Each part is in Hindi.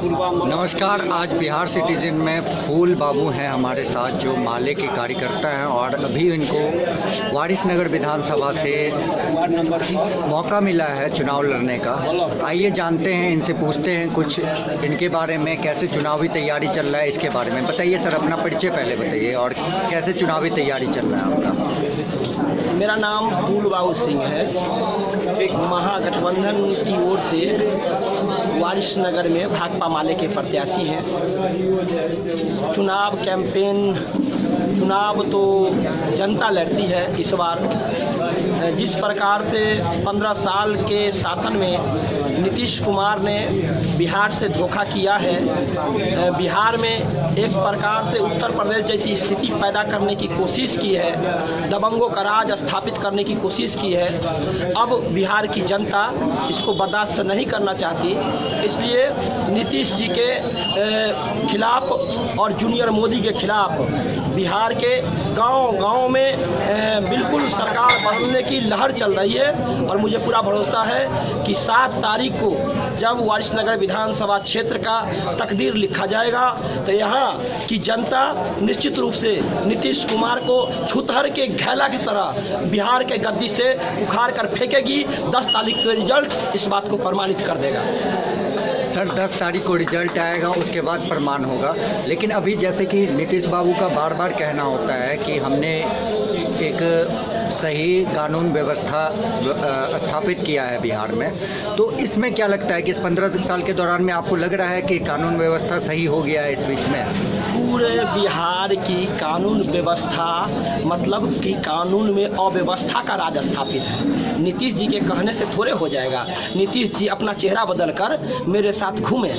नमस्कार। आज बिहार सिटीजन में फूल बाबू हैं हमारे साथ, जो माले के कार्यकर्ता हैं और अभी इनको वारिसनगर विधानसभा से मौका मिला है चुनाव लड़ने का। आइए जानते हैं, इनसे पूछते हैं कुछ इनके बारे में, कैसे चुनावी तैयारी चल रहा है इसके बारे में। बताइए सर, अपना परिचय पहले बताइए और कैसे चुनावी तैयारी चल रहा है आपका। मेरा नाम फूल बाबू सिंह है। एक महागठबंधन की ओर से वारिसनगर में भाकपा माले के प्रत्याशी हैं। चुनाव तो जनता लड़ती है इस बार। जिस प्रकार से 15 साल के शासन में नीतीश कुमार ने बिहार से धोखा किया है, बिहार में एक प्रकार से उत्तर प्रदेश जैसी स्थिति पैदा करने की कोशिश की है, दबंगों का राज स्थापित करने की कोशिश की है। अब बिहार की जनता इसको बर्दाश्त नहीं करना चाहती, इसलिए नीतीश जी के खिलाफ और जूनियर मोदी के खिलाफ बिहार के गांव-गांव में बिल्कुल सरकार बदलने की लहर चल रही है। और मुझे पूरा भरोसा है कि 7 तारीख को जब वारिसनगर विधानसभा क्षेत्र का तकदीर लिखा जाएगा तो यहाँ की जनता निश्चित रूप से नीतीश कुमार को छुतहर के घैला की तरह बिहार के गद्दी से उखाड़ कर फेंकेगी। 10 तारीख का रिजल्ट इस बात को प्रमाणित कर देगा। सर 10 तारीख को रिजल्ट आएगा, उसके बाद प्रमाण होगा। लेकिन अभी जैसे कि नीतीश बाबू का बार बार कहना होता है कि हमने एक सही कानून व्यवस्था स्थापित किया है बिहार में, तो इसमें क्या लगता है कि इस 15 साल के दौरान में आपको लग रहा है कि कानून व्यवस्था सही हो गया है इस बीच में? पूरे बिहार की कानून व्यवस्था मतलब कि कानून में अव्यवस्था का राज स्थापित है। नीतीश जी के कहने से थोड़े हो जाएगा। नीतीश जी अपना चेहरा बदलकर मेरे साथ घूमे।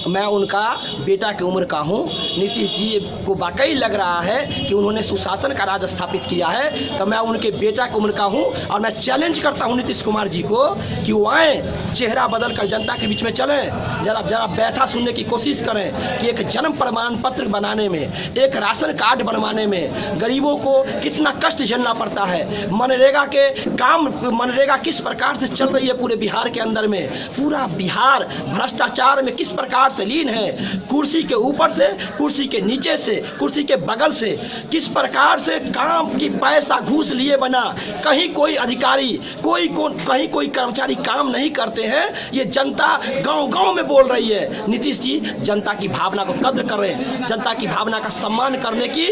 मैं उनका बेटा की उम्र का हूँ। नीतीश जी को वाकई लग रहा है कि उन्होंने सुशासन का राज स्थापित किया है, तो मैं उनके बेटा की उम्र का हूँ और मैं चैलेंज करता हूँ नीतीश कुमार जी को कि वो आए, चेहरा बदल कर जनता के बीच में चलें, जरा बैठा सुनने की कोशिश करें कि एक जन्म प्रमाण पत्र बनाने में, एक राशन कार्ड बनवाने में गरीबों को कितना कष्ट झेलना पड़ता है। मनरेगा किस प्रकार से चल रही है पूरे बिहार के अंदर में। पूरा बिहार भ्रष्टाचार में किस प्रकार से लीन है। कुर्सी के ऊपर से, कुर्सी के नीचे से, कुर्सी के बगल से किस प्रकार से काम की पैसा घूस लिए बना। कहीं कोई अधिकारी, कहीं कोई कर्मचारी काम नहीं करते हैं। ये जनता गांव-गांव में बोल रही है। नीतीश जी जनता की भावना को कद्र करें, जनता की भावना का सम्मान करने की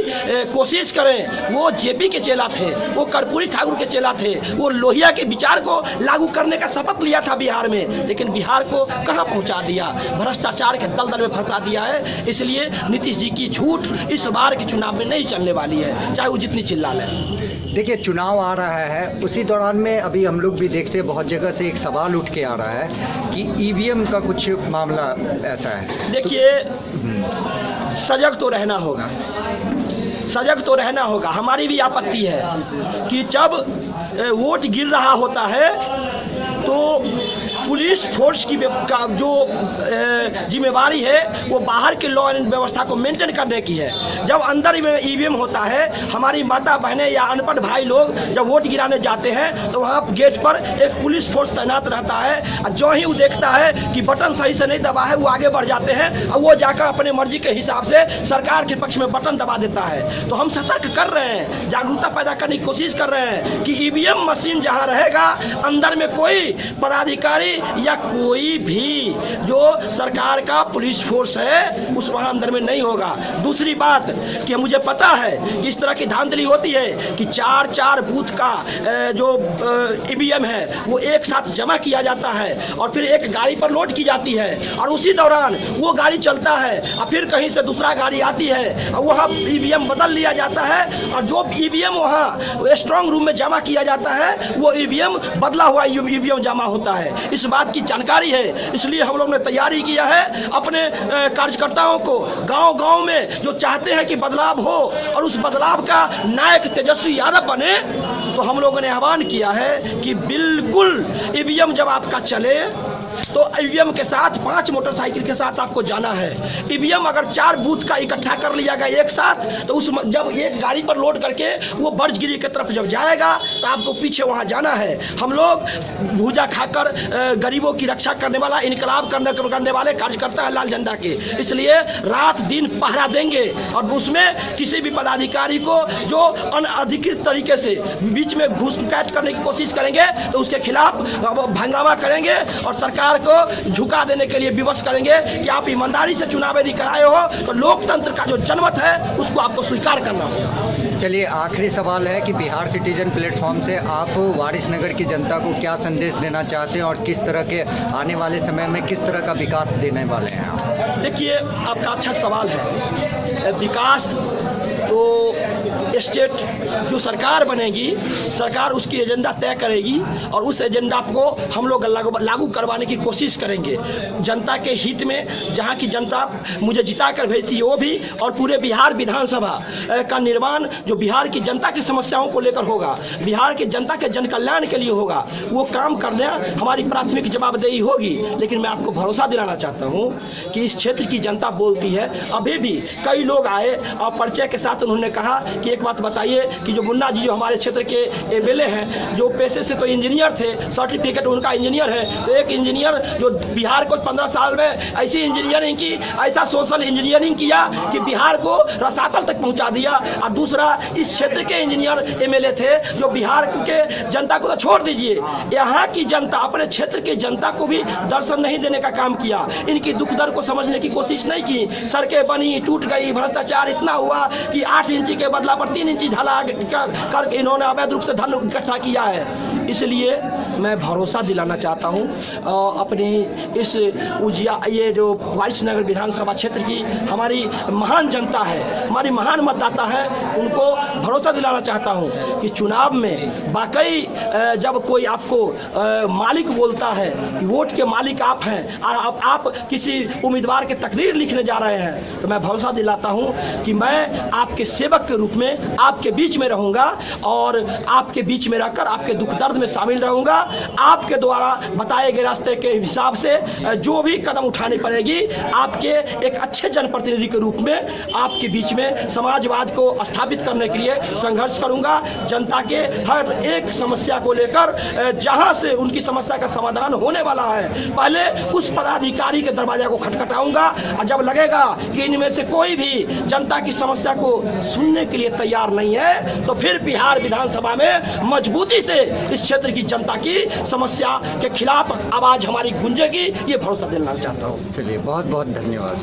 कोशिश करें। वो जेपी के चेला थे, वो कर्पूरी ठाकुर के चेला थे, वो लोहिया के विचार को लागू करने का शपथ लिया था बिहार में, लेकिन बिहार को कहां पहुंचा दिया, भ्रष्टाचार के दलदल में फंसा दिया है। इसलिए नीतीश जी की झूठ इस बार के चुनाव में नहीं चलने वाली है, चाहे वो जितनी चिल्ला लें। देखिए, चुनाव आ रहा है, उसी दौरान में अभी हम लोग भी देखते हैं बहुत जगह से एक सवाल उठ के आ रहा है कि ईवीएम का कुछ मामला ऐसा है। देखिए, सजग तो रहना होगा, सजग तो रहना होगा। हमारी भी आपत्ति है कि जब वोट गिर रहा होता है तो पुलिस फोर्स की जो जिम्मेवारी है वो बाहर के लॉ एंड व्यवस्था को मेंटेन करने की है। जब अंदर में ईवीएम होता है, हमारी माता बहनें या अनपढ़ भाई लोग जब वोट गिराने जाते हैं तो वहाँ गेट पर एक पुलिस फोर्स तैनात रहता है। और जो ही वो देखता है कि बटन सही से नहीं दबा है, वो आगे बढ़ जाते हैं और वो जाकर अपने मर्जी के हिसाब से सरकार के पक्ष में बटन दबा देता है। तो हम सतर्क कर रहे हैं, जागरूकता पैदा करने की कोशिश कर रहे हैं कि ईवीएम मशीन जहाँ रहेगा, अंदर में कोई पदाधिकारी या कोई भी जो सरकार का पुलिस फोर्स है उस वहां अंदर में नहीं होगा। दूसरी बात कि मुझे पता है कि इस तरह की धांधली होती है कि 4 बूथ का जो ईवीएम है वो एक साथ जमा किया जाता है और फिर एक गाड़ी पर लोड की जाती है और उसी दौरान वो गाड़ी चलता है और फिर कहीं से दूसरा गाड़ी आती है और वहाँ ईवीएम बदल लिया जाता है और जो ईवीएम वहाँ स्ट्रांग रूम में जमा किया जाता है वो ईवीएम बदला हुआ ईवीएम जमा होता है। इस बात की जानकारी है, इसलिए हम लोग ने तैयारी किया है। अपने कार्यकर्ताओं को गांव-गांव में जो चाहते हैं कि बदलाव हो और उस बदलाव का नायक तेजस्वी यादव बने, तो हम लोगों ने आह्वान किया है कि बिल्कुल ईवीएम जब आपका चले तो ईवीएम के साथ 5 मोटरसाइकिल के साथ आपको जाना है। ईवीएम अगर 4 बूथ का इकट्ठा कर लिया गया एक साथ, तो उस जब एक गाड़ी पर लोड करके वो बर्जगिरी की तरफ जब जाएगा तो आपको पीछे वहाँ जाना है। हम लोग भूजा खाकर गरीबों की रक्षा करने वाला, इनकलाब करने वाले कार्यकर्ता हैं लाल झंडा के, इसलिए रात दिन पहरा देंगे और उसमें किसी भी पदाधिकारी को जो अनधिकृत तरीके से बीच में घुसपैठ करने की कोशिश करेंगे तो उसके खिलाफ हंगामा करेंगे और सरकार को झुका देने के लिए विवश करेंगे कि आप ईमानदारी से चुनाव यदि कराए हो तो लोकतंत्र का जो जनमत है उसको आपको स्वीकार करना होगा। चलिए, आखिरी सवाल है कि बिहार सिटीजन प्लेटफॉर्म से आप वारिसनगर की जनता को क्या संदेश देना चाहते हैं और किस तरह के आने वाले समय में किस तरह का विकास देने वाले हैं आप? देखिए, आपका अच्छा सवाल है। विकास तो स्टेट जो सरकार बनेगी, सरकार उसकी एजेंडा तय करेगी और उस एजेंडा को हम लोग लागू करवाने की कोशिश करेंगे जनता के हित में। जहां की जनता मुझे जिता कर भेजती है वो भी, और पूरे बिहार विधानसभा का निर्माण जो बिहार की जनता की समस्याओं को लेकर होगा, बिहार की जनता के जन कल्याण के लिए होगा, वो काम करना हमारी प्राथमिक जवाबदेही होगी। लेकिन मैं आपको भरोसा दिलाना चाहता हूँ कि इस क्षेत्र की जनता बोलती है। अभी भी कई लोग आए और परिचय के साथ उन्होंने कहा कि एक बात बताइए कि जो मुन्ना जी जो हमारे क्षेत्र के एमएलए हैं, जो पेशे से तो इंजीनियर थे, सर्टिफिकेट उनका इंजीनियर है, तो एक इंजीनियर जो बिहार को 15 साल में ऐसी इंजीनियरिंग की, ऐसा सोशल इंजीनियरिंग किया कि बिहार को रसातल तक पहुंचा दिया, और दूसरा इस क्षेत्र के इंजीनियर एमएलए थे जो बिहार के जनता को तो छोड़ दीजिए, यहाँ की जनता, अपने क्षेत्र की जनता को भी दर्शन नहीं देने का काम किया। इनकी दुख दर्द को समझने की कोशिश नहीं की। सड़कें बनी, टूट गई, भ्रष्टाचार इतना हुआ कि 8 इंची के बदला पर 3 इंची ढला करके इन्होंने अवैध रूप से धन इकट्ठा किया है। इसलिए मैं भरोसा दिलाना चाहता हूँ अपनी इस ये जो वारिसनगर विधानसभा क्षेत्र की हमारी महान जनता है, हमारी महान मतदाता है, उनको भरोसा दिलाना चाहता हूँ कि चुनाव में वाकई जब कोई आपको मालिक बोलता है कि वोट के मालिक आप हैं और आप किसी उम्मीदवार के तकदीर लिखने जा रहे हैं, तो मैं भरोसा दिलाता हूँ कि मैं आपके सेवक के रूप में आपके बीच में रहूँगा और आपके बीच में रहकर आपके दुख दर्द में शामिल रहूँगा। आपके द्वारा बताए गए रास्ते के हिसाब से जो भी कदम उठानी पड़ेगी, आपके एक अच्छे जनप्रतिनिधि के रूप में आपके बीच में समाजवाद को स्थापित करने के लिए संघर्ष करूँगा। जनता के हर एक समस्या को लेकर जहाँ से उनकी समस्या का समाधान होने वाला है, पहले उस पदाधिकारी के दरवाजा को खटखटाऊँगा और जब लगेगा कि इनमें से कोई भी जनता की समस्या को सुनने के लिए तैयार नहीं है, तो फिर बिहार विधानसभा में मजबूती से इस क्षेत्र की जनता की समस्या के खिलाफ आवाज हमारी गूंजेगी, ये भरोसा दिलाना चाहता हूँ। चलिए, बहुत बहुत धन्यवाद।